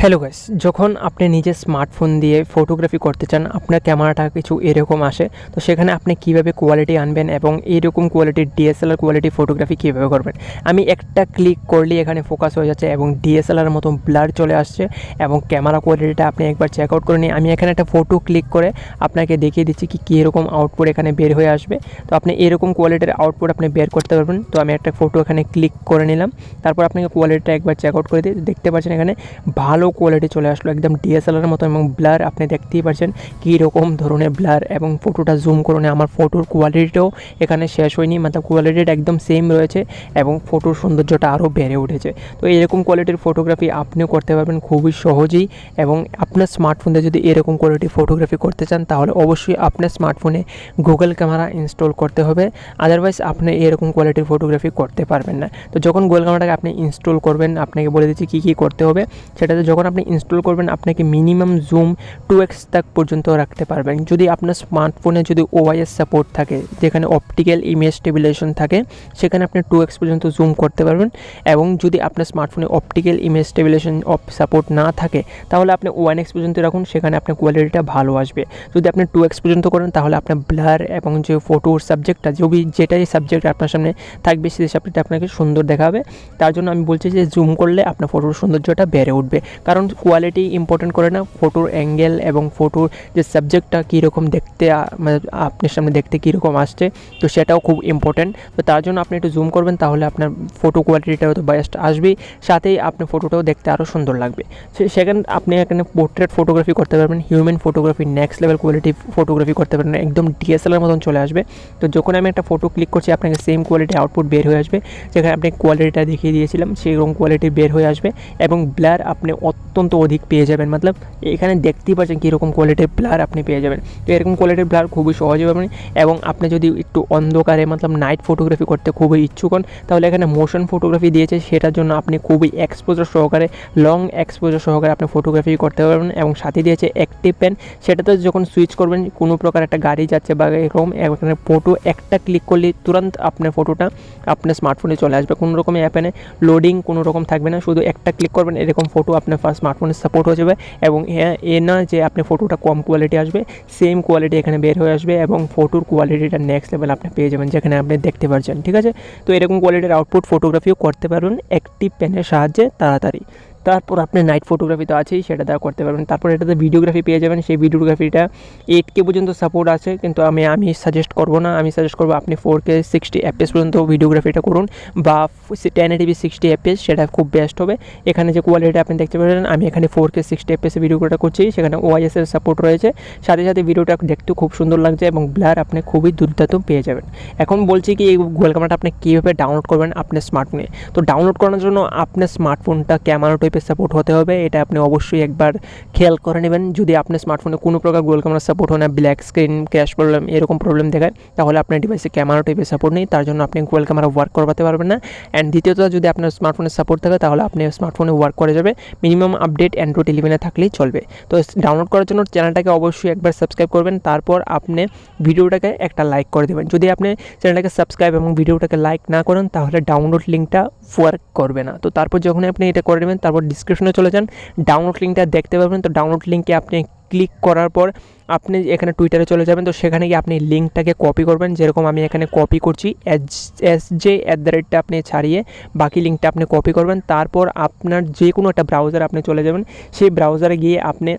Hello guys, যখন আপনি নিজে স্মার্টফোন দিয়ে ফটোগ্রাফি করতে চান, আপনার ক্যামেরাটা কিছু এরকম আসে। তো সেখানে আপনি কিভাবে কোয়ালিটি আনবেন এবং এইরকম কোয়ালিটির ডিএসএলআর কোয়ালিটি ফটোগ্রাফি কীভাবে করবেন। আমি একটা ক্লিক করলেই এখানে ফোকাস হয়ে যাচ্ছে এবং ডিএসএলআর মতো ব্লার চলে আসছে এবং ক্যামেরা কোয়ালিটিটা আপনি একবার চেক আউট করে নিন। আমি এখানে একটা ফটো ক্লিক করে আপনাকে দেখিয়ে দিচ্ছি কি এরকম আউটপুট এখানে বের হয়ে আসবে। তো আপনি এরকম কোয়ালিটির আউটপুট আপনি বের করতে পারবেন। তো আমি একটা ফটো এখানে ক্লিক করে নিলাম, তারপর আপনাকে কোয়ালিটিটা একবার চেক আউট করে দিয়ে দেখতে পাচ্ছেন এখানে ভালো কোয়ালিটি চলে আসলো, একদম ডিএসএলআর মতো। এবং ব্লার আপনি দেখতেই পাচ্ছেন কী রকম ধরনের ব্লার, এবং ফটোটা জুম করে আমার ফটোর কোয়ালিটিটাও এখানে শেষ হয়নি, মানে কোয়ালিটিটা একদম সেম রয়েছে এবং ফটোর সৌন্দর্যটা আরও বেড়ে উঠেছে। তো এরকম কোয়ালিটির ফটোগ্রাফি আপনিও করতে পারবেন খুবই সহজেই। এবং আপনার স্মার্টফোনে যদি এরকম কোয়ালিটির ফটোগ্রাফি করতে চান তাহলে অবশ্যই আপনার স্মার্টফোনে গুগল ক্যামেরা ইনস্টল করতে হবে, আদারওয়াইজ আপনি এরকম কোয়ালিটির ফটোগ্রাফি করতে পারবেন না। তো যখন গুগল ক্যামেরাটাকে আপনি ইনস্টল করবেন, আপনাকে বলে দিচ্ছি কী করতে হবে। সেটাতে যখন আপনি ইনস্টল করবেন আপনাকে মিনিমাম জুম 2x তক পর্যন্ত রাখতে পারবেন। যদি আপনার স্মার্টফোনে যদি ওআইএস সাপোর্ট থাকে, যেখানে অপটিক্যাল ইমেজ স্টেবিলাইজেশন থাকে, সেখানে আপনি 2x পর্যন্ত জুম করতে পারবেন। এবং যদি আপনার স্মার্টফোনে অপটিক্যাল ইমেজ স্টেবিলাইজেশন সাপোর্ট না থাকে তাহলে আপনি 1x পর্যন্ত রাখুন, সেখানে আপনার কোয়ালিটিটা ভালো আসবে। যদি আপনি 2x পর্যন্ত করেন তাহলে আপনার ব্লার এবং যে ফটোর সাবজেক্টটা যেটাই সাবজেক্ট আপনার সামনে থাকবে সেই সাবজেক্টটা আপনাকে সুন্দর দেখাবে। তার জন্য আমি বলছি যে জুম করলে আপনার ফটোর সৌন্দর্যটা বেড়ে উঠবে, কারণ কোয়ালিটি ইম্পর্টেন্ট করে না, ফটোর অ্যাঙ্গেল এবং ফটোর যে সাবজেক্টটা কীরকম দেখতে, মানে আপনার সামনে দেখতে কীরকম আসছে, তো সেটাও খুব ইম্পর্টেন্ট। তো তার জন্য আপনি একটু জুম করবেন, তাহলে আপনার ফটো কোয়ালিটিটাও তো বেস্ট আসবেই, সাথেই আপনার ফটোটাও দেখতে আরও সুন্দর লাগবে। সেখানে আপনি এখানে পোর্ট্রেট ফটোগ্রাফি করতে পারবেন, human photography, next level quality photography করতে পারবেন, একদম ডিএসএলআর মতন চলে আসবে। তো যখন আমি একটা ফটো ক্লিক করছি আপনাকে সেম কোয়ালিটি আউটপুট বের হয়ে আসবে, যেখানে আপনি কোয়ালিটিটা দেখিয়ে দিয়েছিলাম সেরকম কোয়ালিটি বের হয়ে আসবে। এবং ব্লার আপনি অত্যন্ত অধিক পেয়ে যাবেন, মতলব এখানে দেখতেই পাচ্ছেন কীরকম কোয়ালিটির ব্লার আপনি পেয়ে যাবেন। তো এরকম কোয়ালিটির ব্লার খুবই সহজে পাবেন। এবং আপনি যদি একটু অন্ধকারে মতলব নাইট ফটোগ্রাফি করতে খুবই ইচ্ছুক হন, তাহলে এখানে মোশন ফটোগ্রাফি দিয়েছে, সেটার জন্য আপনি খুবই এক্সপোজার সহকারে, লং এক্সপোজার সহকারে আপনি ফটোগ্রাফি করতে পারবেন। এবং সাথে দিয়েছে অ্যাক্টিভ পেন, সেটাতে যখন সুইচ করবেন কোনো প্রকার একটা গাড়ি যাচ্ছে বা এরকম, এখানে ফটো একটা ক্লিক করলে তুরন্ত আপনার ফটোটা আপনার স্মার্টফোনে চলে আসবে, কোনো রকম অ্যাপেনে লোডিং কোনো রকম থাকবে না, শুধু একটা ক্লিক করবেন এরকম ফটো আপনার ফার্স্ট স্মার্টফোনে সাপোর্ট হয়ে যাবে। এবং না যে আপনি ফটোটা কম কোয়ালিটি আসবে, সেম কোয়ালিটি এখানে বের হয়ে আসবে এবং ফটোর কোয়ালিটিটা নেক্সট লেভেল আপনি পেয়ে যাবেন, যেখানে আপনি দেখতে পাচ্ছেন। ঠিক আছে, তো এরকম কোয়ালিটির আউটপুট ফটোগ্রাফিও করতে পারবেন অ্যাক্টিভ পেনের সাহায্যে তাড়াতাড়ি। তারপর আপনি নাইট ফটোগ্রাফি তো আছেই, সেটা দ্বারা করতে পারবেন। তারপর এটাতে ভিডিওগ্রাফি পেয়ে যাবেন, সেই ভিডিওগ্রাফিটা 8K পর্যন্ত সাপোর্ট আছে, কিন্তু আমি সাজেস্ট করবো না। আমি সাজেস্ট করবো আপনি 4K 60 FPS পর্যন্ত ভিডিওগ্রাফিটা করুন, বা 1080p 60 FPS, সেটা খুব বেস্ট হবে। এখানে যে কোয়ালিটি আপনি দেখতে পারেন, আমি এখানে 4K 60 FPS ভিডিওটা করছি, সেখানে ওআইএস এর সাপোর্ট রয়েছে, সাথে সাথে ভিডিওটা দেখতেও খুব সুন্দর লাগছে এবং ব্লার আপনি খুবই দুর্দান্ত পেয়ে যাবেন। এখন বলছি কি এই গুগল ক্যামেরাটা আপনি কীভাবে ডাউনলোড করবেন আপনার স্মার্টফোনে। তো ডাউনলোড করার জন্য আপনার স্মার্টফোনটা ক্যামেরা টাইপের সাপোর্ট হতে হবে, এটা আপনি অবশ্যই একবার খেয়াল করে নেবেন। যদি আপনার স্মার্টফোনে কোনো প্রকার গুগল ক্যামেরা সাপোর্ট হয় না, ব্ল্যাক স্ক্রিন, ক্র্যাশ প্রবলেম, এরকম প্রবলেম দেখায়, তাহলে আপনার ডিভাইসে ক্যামেরা টাইপের সাপোর্ট নেই, তার জন্য আপনি গুগল ক্যামেরা ওয়ার্ক করাতে পারবেন না। অ্যান্ড দ্বিতীয়ত, যদি আপনার স্মার্টফোনে সাপোর্ট থাকে তাহলে আপনি স্মার্টফোনে ওয়ার্ক করে যাবে, মিনিমাম আপডেট অ্যান্ড্রয়েড 11 থাকলেই চলবে। তো ডাউনলোড করার জন্য চ্যানেলটাকে অবশ্যই একবার সাবস্ক্রাইব করবেন, তারপর আপনি ভিডিওটাকে একটা লাইক করে দেবেন। যদি আপনি চ্যানেলটাকে সাবস্ক্রাইব এবং ভিডিওটাকে লাইক না করেন তাহলে ডাউনলোড লিঙ্কটা ওয়ার্ক করবে না। তো তারপর যখন আপনি এটা করে নেবেন, তারপর ডিসক্রিপশনে চলে যান, ডাউনলোড লিঙ্কটা দেখতে পাবেন। তো ডাউনলোড লিঙ্কে আপনি ক্লিক করার পর আপনি এখানে টুইটারে চলে যাবেন। তো সেখানে গিয়ে আপনি লিঙ্কটাকে কপি করবেন, যেরকম আমি এখানে কপি করছি, SJ@ আপনি ছাড়িয়ে বাকি লিঙ্কটা আপনি কপি করবেন। তারপর আপনার যে কোনো একটা ব্রাউজার আপনি চলে যাবেন, সেই ব্রাউজারে গিয়ে আপনি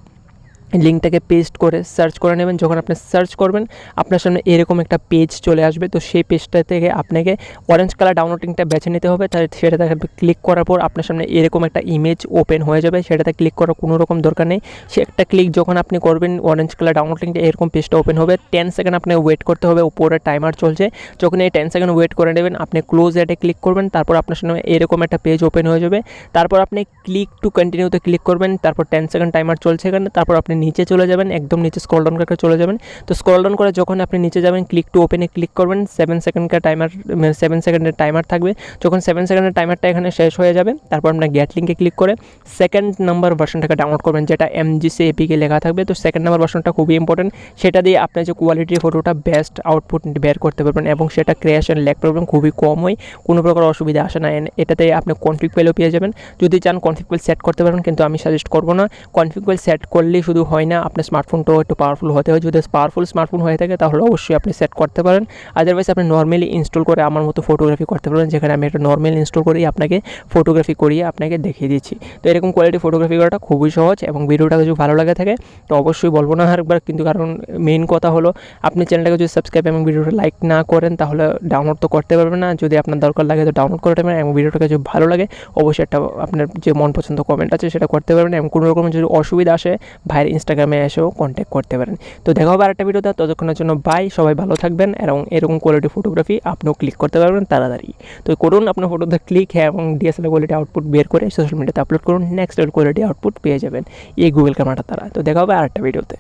লিঙ্কটাকে পেস্ট করে সার্চ করে নেবেন। যখন আপনি সার্চ করবেন আপনার সামনে এরকম একটা পেজ চলে আসবে। তো সেই পেজটা থেকে আপনাকে অরেঞ্জ কালার ডাউনলোড লিঙ্কটা বেছে নিতে হবে। তাহলে সেটাতে ক্লিক করার পর আপনার সামনে এরকম একটা ইমেজ ওপেন হয়ে যাবে, সেটাতে ক্লিক করার কোনো রকম দরকার নেই। সে একটা ক্লিক যখন আপনি করবেন অরেঞ্জ কালার ডাউনলোড লিঙ্কটা এরকম পেজটা ওপেন হবে। 10 সেকেন্ড আপনি ওয়েট করতে হবে, উপরে টাইমার চলছে। যখন এই 10 সেকেন্ড ওয়েট করে নেবেন আপনি ক্লোজ অ্যাডে ক্লিক করবেন, তারপর আপনার সামনে এরকম একটা পেজ ওপেন হয়ে যাবে। তারপর আপনি ক্লিক টু কন্টিনিউতে ক্লিক করবেন, তারপর 10 সেকেন্ড টাইমার চলছে এখানে, তারপর আপনি নিচে চলে যাবেন, একদম নিচে স্ক্রল ডাউন করে চলে যাবেন। তো স্ক্রল ডাউন করে যখন আপনি নিচে যাবেন, ক্লিক টু ওপেনে ক্লিক করবেন। 7 সেকেন্ডের টাইমার থাকবে। যখন 7 সেকেন্ডের টাইমারটা এখানে শেষ হয়ে যাবে, তারপর আপনার গেট লিঙ্কে ক্লিক করে সেকেন্ড নাম্বার ভার্সনটাকে ডাউনলোড করবেন, যেটা MGC APK লেখা থাকবে। তো সেকেন্ড নাম্বার ভার্সনটা খুবই ইম্পর্টেন্ট, সেটা দিয়ে আপনার যে কোয়ালিটির ফটোটা বেস্ট আউটপুট বের করতে পারবেন এবং সেটা ক্র্যাশ অ্যান্ড ল্যাগ প্রবলেম খুবই কম হয়, কোনো প্রকার অসুবিধা আসে না। এটাতে আপনি কনফিগ ফাইলও পেয়ে যাবেন, যদি চান কনফিগ ফাইল সেট করতে পারবেন, কিন্তু আমি সাজেস্ট করবো না। কনফিগ ফাইল সেট করলেই শুধু হয় না, আপনার স্মার্টফোনটাও একটু পাওয়ারফুল হতে হয়। যদি পাওয়ারফুল স্মার্টফোন হয়ে থাকে তাহলে অবশ্যই আপনি সেট করতে পারেন, আদারওয়াইজ আপনি নর্মালি ইনস্টল করে আমার মতো ফটোগ্রাফি করতে পারবেন, যেখানে আমি একটা নর্মাল ইনস্টল করি আপনাকে ফটোগ্রাফি করিয়ে আপনাকে দেখিয়ে দিচ্ছি। তো এরকম কোয়ালিটি ফটোগ্রাফি করাটা খুবই সহজ, এবং ভিডিওটা যদি ভালো লাগে থাকে তো অবশ্যই বলবো না আরেকবার, কিন্তু কারণ মেইন কথা হলো আপনি চ্যানেলটাকে যদি সাবস্ক্রাইব এবং ভিডিওটা লাইক না করেন তাহলে ডাউনলোড তো করতে পারবেন না। যদি আপনার দরকার লাগে তো ডাউনলোড করতে পারবেন, এবং ভিডিওটাকে যদি ভালো লাগে অবশ্যই একটা আপনার যে মন পছন্দ কমেন্ট আছে সেটা করতে পারবেন, এবং কোনো রকম যদি অসুবিধা আসে ভাইয়ের ইনস্টাগ্রামে এসেও কন্ট্যাক্ট করতে পারেন। তো দেখা হবে আরেকটা ভিডিওতে, ততক্ষণের জন্য বাই, সবাই ভালো থাকবেন, এবং এরকম কোয়ালিটি ফটোগ্রাফি আপনিও ক্লিক করতে পারবেন তাড়াতাড়ি। তো করুন আপনার ফটোতে ক্লিক, হ্যাঁ, এবং DSLR কোয়ালিটি আউটপুট বের করে সোশ্যাল মিডিয়াতে আপলোড করুন, নেক্সট লেভেল কোয়ালিটি আউটপুট পেয়ে যাবেন এই গুগল ক্যামেরাটা দ্বারা। তো দেখা হবে আরেকটা ভিডিওতে।